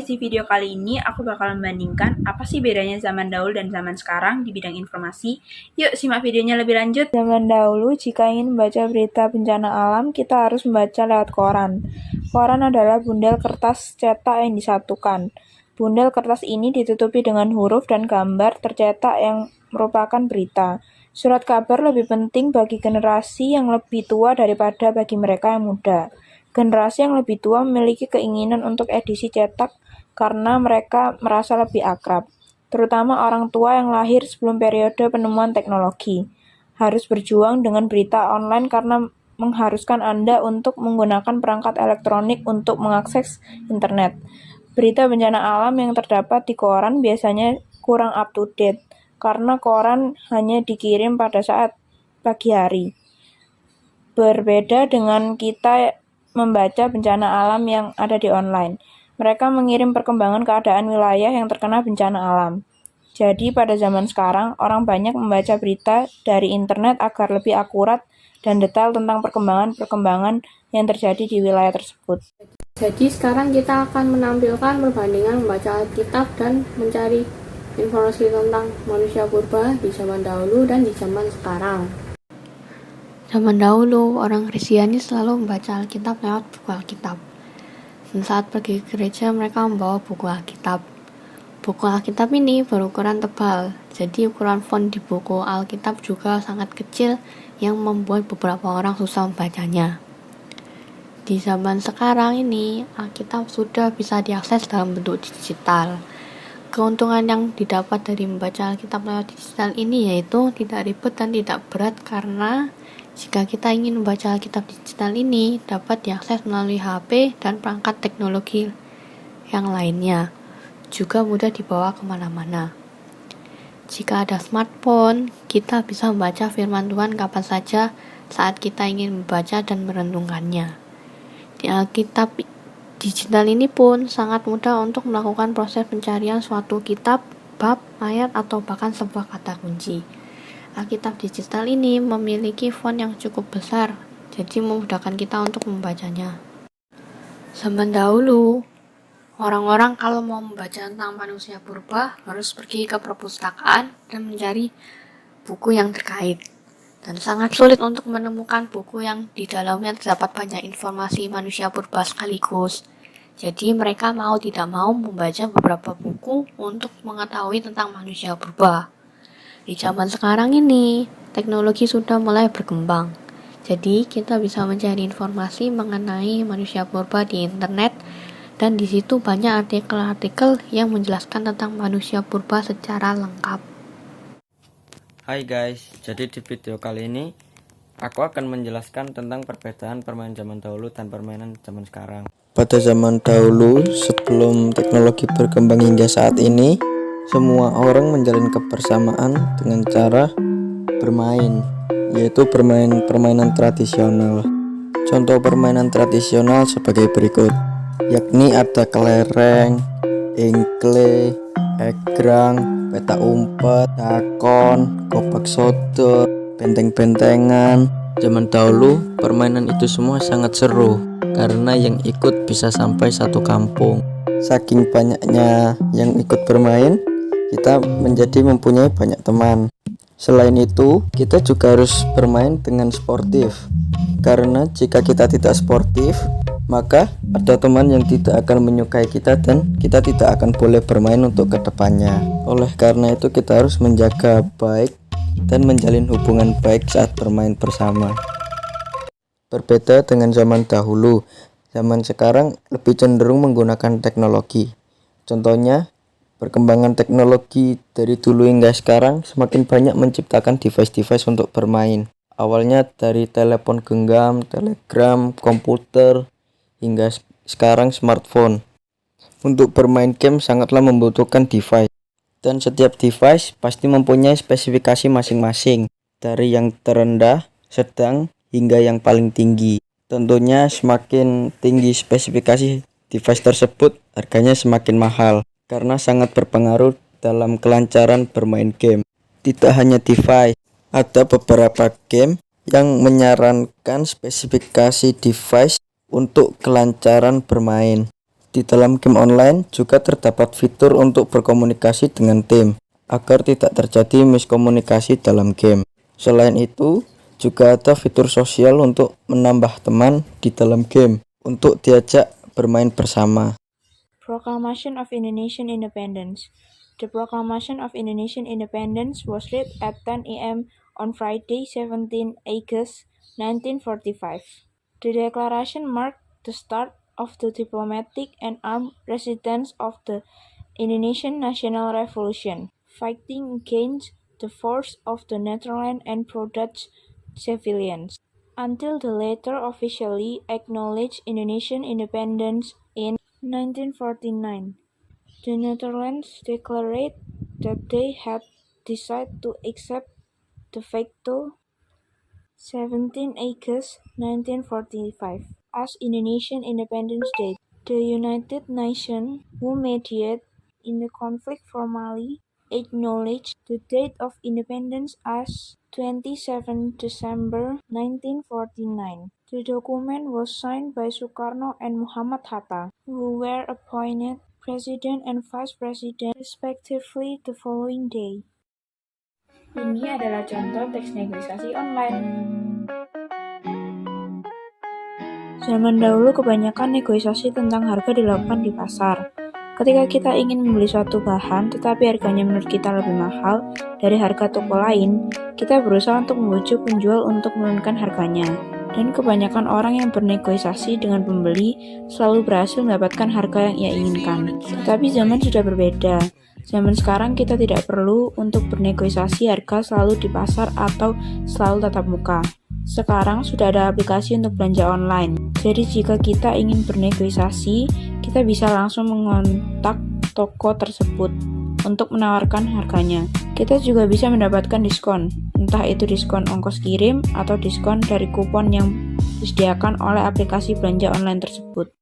guys, di video kali ini aku bakal membandingkan apa sih bedanya zaman dahulu dan zaman sekarang di bidang informasi. Yuk simak videonya lebih lanjut. Zaman dahulu, jika ingin membaca berita bencana alam, kita harus membaca lewat koran. Koran adalah bundel kertas cetak yang disatukan. Bundel kertas ini ditutupi dengan huruf dan gambar tercetak yang merupakan berita. Surat kabar lebih penting bagi generasi yang lebih tua daripada bagi mereka yang muda. Generasi yang lebih tua memiliki keinginan untuk edisi cetak karena mereka merasa lebih akrab, terutama orang tua yang lahir sebelum periode penemuan teknologi. Harus berjuang dengan berita online karena mengharuskan Anda untuk menggunakan perangkat elektronik untuk mengakses internet. Berita bencana alam yang terdapat di koran biasanya kurang up to date karena koran hanya dikirim pada saat pagi hari. Berbeda dengan kita membaca bencana alam yang ada di online. Mereka mengirim perkembangan keadaan wilayah yang terkena bencana alam. Jadi pada zaman sekarang, orang banyak membaca berita dari internet agar lebih akurat dan detail tentang perkembangan-perkembangan yang terjadi di wilayah tersebut. Jadi sekarang kita akan menampilkan perbandingan membaca Alkitab dan mencari informasi tentang manusia purba di zaman dahulu dan di zaman sekarang. Zaman dahulu, orang Kristiani selalu membaca Alkitab lewat buku Alkitab. Dan saat pergi ke gereja, mereka membawa buku Alkitab. Buku Alkitab ini berukuran tebal, jadi ukuran font di buku Alkitab juga sangat kecil yang membuat beberapa orang susah membacanya. Di zaman sekarang ini, Alkitab sudah bisa diakses dalam bentuk digital. Keuntungan yang didapat dari membaca Alkitab lewat digital ini yaitu tidak ribet dan tidak berat karena jika kita ingin membaca Alkitab digital ini dapat diakses melalui HP dan perangkat teknologi yang lainnya, juga mudah dibawa kemana-mana. Jika ada smartphone, kita bisa membaca firman Tuhan kapan saja saat kita ingin membaca dan merenungkannya. Di Alkitab digital ini pun sangat mudah untuk melakukan proses pencarian suatu kitab, bab, ayat, atau bahkan sebuah kata kunci. Alkitab digital ini memiliki font yang cukup besar, jadi memudahkan kita untuk membacanya. Zaman dahulu, orang-orang kalau mau membaca tentang manusia purba harus pergi ke perpustakaan dan mencari buku yang terkait. Dan sangat sulit untuk menemukan buku yang di dalamnya terdapat banyak informasi manusia purba sekaligus. Jadi mereka mau tidak mau membaca beberapa buku untuk mengetahui tentang manusia purba. Di zaman sekarang ini, teknologi sudah mulai berkembang. Jadi kita bisa mencari informasi mengenai manusia purba di internet dan di situ banyak artikel-artikel yang menjelaskan tentang manusia purba secara lengkap. Hai guys, jadi di video kali ini aku akan menjelaskan tentang perbedaan permainan zaman dahulu dan permainan zaman sekarang. Pada zaman dahulu, sebelum teknologi berkembang hingga saat ini, semua orang menjalin kebersamaan dengan cara bermain, yaitu permainan tradisional. Contoh permainan tradisional sebagai berikut, yakni ada kelereng, engkle, egrang, peta umpet, dakon, gobak sodor, benteng-bentengan. Zaman dahulu permainan itu semua sangat seru karena yang ikut bisa sampai satu kampung. Saking banyaknya yang ikut bermain, kita menjadi mempunyai banyak teman. Selain itu, kita juga harus bermain dengan sportif karena jika kita tidak sportif, maka ada teman yang tidak akan menyukai kita dan kita tidak akan boleh bermain untuk kedepannya. Oleh karena itu kita harus menjaga baik dan menjalin hubungan baik saat bermain bersama. Berbeda dengan zaman dahulu, zaman sekarang lebih cenderung menggunakan teknologi. Contohnya, perkembangan teknologi dari dulu hingga sekarang semakin banyak menciptakan device-device untuk bermain. Awalnya dari telepon genggam, telegram, komputer, hingga sekarang smartphone. Untuk bermain game sangatlah membutuhkan device, dan setiap device pasti mempunyai spesifikasi masing-masing, dari yang terendah, sedang, hingga yang paling tinggi. Tentunya semakin tinggi spesifikasi device tersebut, harganya semakin mahal, karena sangat berpengaruh dalam kelancaran bermain game. Tidak hanya device, ada beberapa game yang menyarankan spesifikasi device untuk kelancaran bermain. Di dalam game online juga terdapat fitur untuk berkomunikasi dengan tim agar tidak terjadi miskomunikasi dalam game. Selain itu, juga ada fitur sosial untuk menambah teman di dalam game untuk diajak bermain bersama. Proclamation of Indonesian Independence. The Proclamation of Indonesian Independence was read at 10 a.m. on Friday, 17 August 1945. The declaration marked the start of the diplomatic and armed resistance of the Indonesian National Revolution, fighting against the force of the Netherlands and pro-Dutch civilians, until the latter officially acknowledged Indonesian independence in 1949. The Netherlands declared that they had decided to accept de facto 17 August 1945 as Indonesian Independence Day. The United Nations, who mediated in the conflict, formally acknowledged the date of independence as 27 December 1949. The document was signed by Sukarno and Muhammad Hatta, who were appointed President and Vice President respectively the following day. Ini adalah contoh teks negosiasi online. Zaman dahulu kebanyakan negosiasi tentang harga dilakukan di pasar. Ketika kita ingin membeli suatu bahan tetapi harganya menurut kita lebih mahal dari harga toko lain, kita berusaha untuk membujuk penjual untuk menurunkan harganya. Dan kebanyakan orang yang bernegosiasi dengan pembeli selalu berhasil mendapatkan harga yang ia inginkan. Tetapi zaman sudah berbeda. Zaman sekarang kita tidak perlu untuk bernegosiasi harga selalu di pasar atau selalu tatap muka. Sekarang sudah ada aplikasi untuk belanja online. Jadi jika kita ingin bernegosiasi, kita bisa langsung mengontak toko tersebut untuk menawarkan harganya. Kita juga bisa mendapatkan diskon, entah itu diskon ongkos kirim atau diskon dari kupon yang disediakan oleh aplikasi belanja online tersebut.